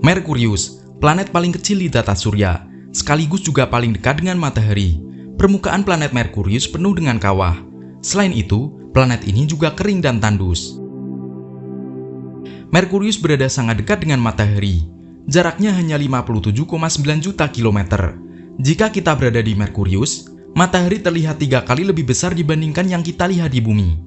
Merkurius, planet paling kecil di tata surya, sekaligus juga paling dekat dengan matahari. Permukaan planet Merkurius penuh dengan kawah. Selain itu, planet ini juga kering dan tandus. Merkurius berada sangat dekat dengan matahari. Jaraknya hanya 57,9 juta kilometer. Jika kita berada di Merkurius, matahari terlihat 3 kali lebih besar dibandingkan yang kita lihat di bumi.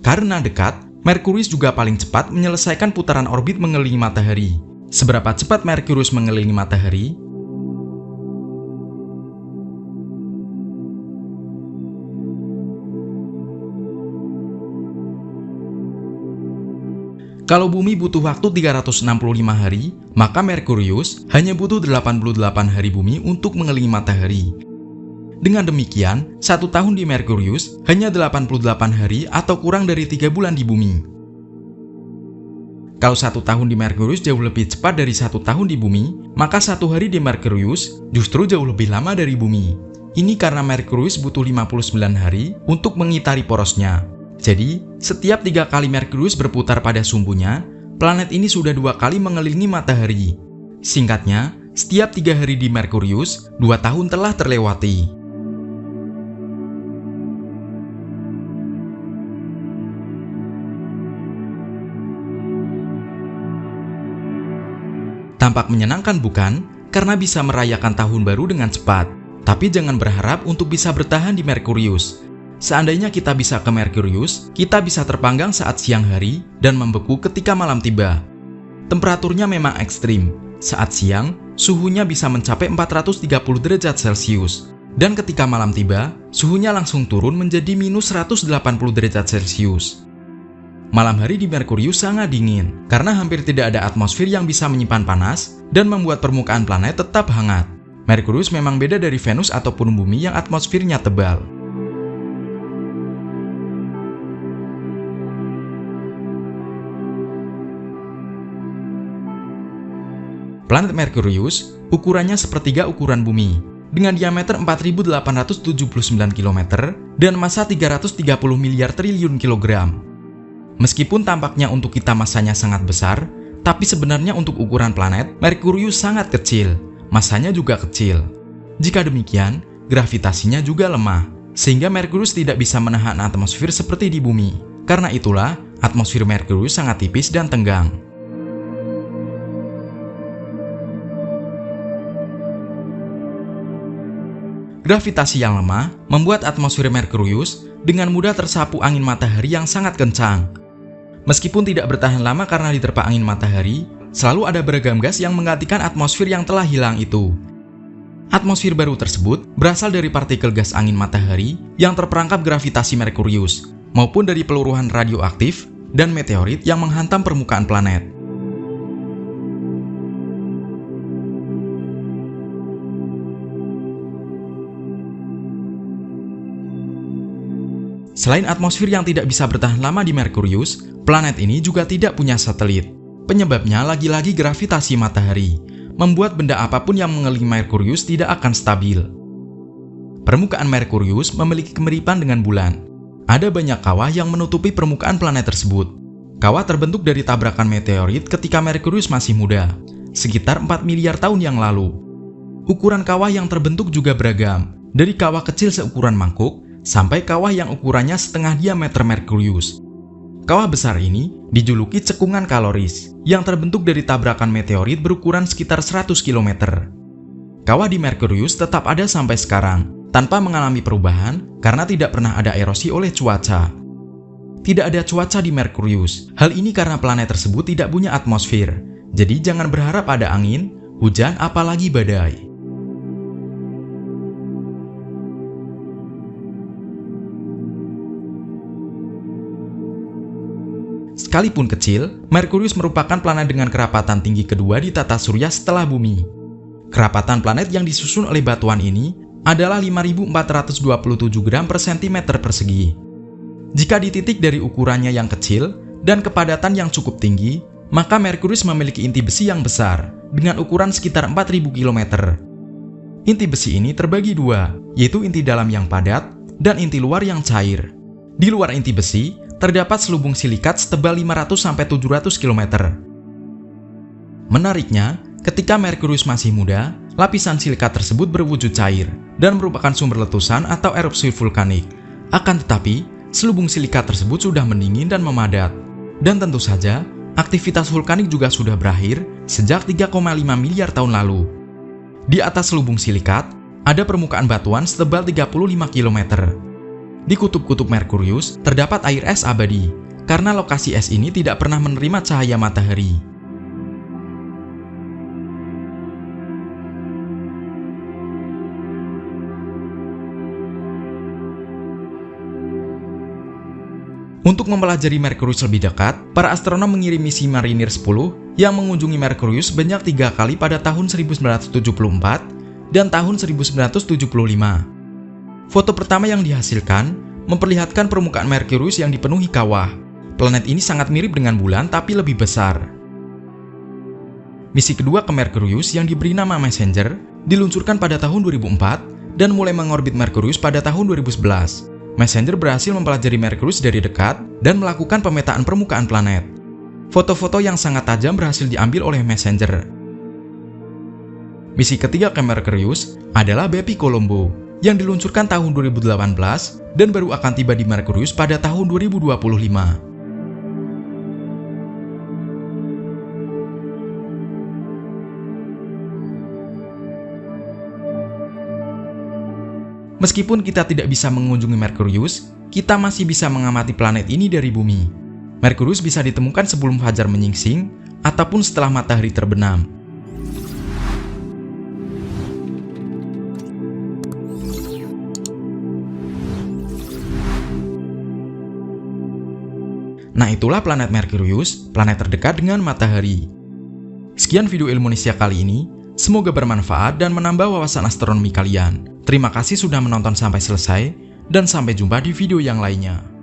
Karena dekat, Merkurius juga paling cepat menyelesaikan putaran orbit mengelilingi matahari. Seberapa cepat Merkurius mengelilingi matahari? Kalau bumi butuh waktu 365 hari, maka Merkurius hanya butuh 88 hari bumi untuk mengelilingi matahari. Dengan demikian, 1 tahun di Merkurius hanya 88 hari atau kurang dari 3 bulan di bumi. Kalau 1 tahun di Merkurius jauh lebih cepat dari 1 tahun di bumi, maka 1 hari di Merkurius justru jauh lebih lama dari bumi. Ini karena Merkurius butuh 59 hari untuk mengitari porosnya. Jadi, setiap 3 kali Merkurius berputar pada sumbunya, planet ini sudah 2 kali mengelilingi matahari. Singkatnya, setiap 3 hari di Merkurius, 2 tahun telah terlewati. Tampak menyenangkan bukan? Karena bisa merayakan tahun baru dengan cepat. Tapi jangan berharap untuk bisa bertahan di Merkurius. Seandainya kita bisa ke Merkurius, kita bisa terpanggang saat siang hari dan membeku ketika malam tiba. Temperaturnya memang ekstrim. Saat siang, suhunya bisa mencapai 430 derajat Celcius. Dan ketika malam tiba, suhunya langsung turun menjadi minus 180 derajat Celcius. Malam hari di Merkurius sangat dingin, karena hampir tidak ada atmosfer yang bisa menyimpan panas dan membuat permukaan planet tetap hangat. Merkurius memang beda dari Venus ataupun bumi yang atmosfernya tebal. Planet Merkurius ukurannya sepertiga ukuran bumi, dengan diameter 4.879 km dan massa 330 miliar triliun kilogram. Meskipun tampaknya untuk kita massanya sangat besar, tapi sebenarnya untuk ukuran planet, Merkurius sangat kecil, massanya juga kecil. Jika demikian, gravitasinya juga lemah, sehingga Merkurius tidak bisa menahan atmosfer seperti di bumi. Karena itulah, atmosfer Merkurius sangat tipis dan tenggang. Gravitasi yang lemah membuat atmosfer Merkurius dengan mudah tersapu angin matahari yang sangat kencang. Meskipun tidak bertahan lama karena diterpa angin matahari, selalu ada beragam gas yang menggantikan atmosfer yang telah hilang itu. Atmosfer baru tersebut berasal dari partikel gas angin matahari yang terperangkap gravitasi Merkurius, maupun dari peluruhan radioaktif dan meteorit yang menghantam permukaan planet. Selain atmosfer yang tidak bisa bertahan lama di Merkurius, planet ini juga tidak punya satelit. Penyebabnya lagi-lagi gravitasi matahari, membuat benda apapun yang mengelilingi Merkurius tidak akan stabil. Permukaan Merkurius memiliki kemiripan dengan bulan. Ada banyak kawah yang menutupi permukaan planet tersebut. Kawah terbentuk dari tabrakan meteorit ketika Merkurius masih muda, sekitar 4 miliar tahun yang lalu. Ukuran kawah yang terbentuk juga beragam, dari kawah kecil seukuran mangkuk, sampai kawah yang ukurannya setengah diameter Merkurius. Kawah besar ini dijuluki cekungan kaloris, yang terbentuk dari tabrakan meteorit berukuran sekitar 100 km. Kawah di Merkurius tetap ada sampai sekarang, tanpa mengalami perubahan karena tidak pernah ada erosi oleh cuaca. Tidak ada cuaca di Merkurius. Hal ini karena planet tersebut tidak punya atmosfer. Jadi jangan berharap ada angin, hujan, apalagi badai. Sekalipun kecil, Merkurius merupakan planet dengan kerapatan tinggi kedua di tata surya setelah bumi. Kerapatan planet yang disusun oleh batuan ini adalah 5.427 gram per cm persegi. Jika dititik dari ukurannya yang kecil dan kepadatan yang cukup tinggi, maka Merkurius memiliki inti besi yang besar dengan ukuran sekitar 4.000 km. Inti besi ini terbagi dua, yaitu inti dalam yang padat dan inti luar yang cair. Di luar inti besi, terdapat selubung silikat setebal 500-700 km. Menariknya, ketika Merkurius masih muda, lapisan silika tersebut berwujud cair dan merupakan sumber letusan atau erupsi vulkanik. Akan tetapi, selubung silika tersebut sudah mendingin dan memadat. Dan tentu saja, aktivitas vulkanik juga sudah berakhir sejak 3,5 miliar tahun lalu. Di atas selubung silikat, ada permukaan batuan setebal 35 km. Di kutub-kutub Merkurius, terdapat air es abadi, karena lokasi es ini tidak pernah menerima cahaya matahari. Untuk mempelajari Merkurius lebih dekat, para astronom mengirim misi Mariner 10 yang mengunjungi Merkurius sebanyak 3 kali pada tahun 1974 dan tahun 1975. Foto pertama yang dihasilkan memperlihatkan permukaan Merkurius yang dipenuhi kawah. Planet ini sangat mirip dengan bulan tapi lebih besar. Misi kedua ke Merkurius yang diberi nama Messenger diluncurkan pada tahun 2004 dan mulai mengorbit Merkurius pada tahun 2011. Messenger berhasil mempelajari Merkurius dari dekat dan melakukan pemetaan permukaan planet. Foto-foto yang sangat tajam berhasil diambil oleh Messenger. Misi ketiga ke Merkurius adalah Bepi Colombo yang diluncurkan tahun 2018 dan baru akan tiba di Merkurius pada tahun 2025. Meskipun kita tidak bisa mengunjungi Merkurius, kita masih bisa mengamati planet ini dari bumi. Merkurius bisa ditemukan sebelum fajar menyingsing ataupun setelah matahari terbenam. Nah, itulah planet Merkurius, planet terdekat dengan matahari. Sekian video Ilmunesia kali ini. Semoga bermanfaat dan menambah wawasan astronomi kalian. Terima kasih sudah menonton sampai selesai, dan sampai jumpa di video yang lainnya.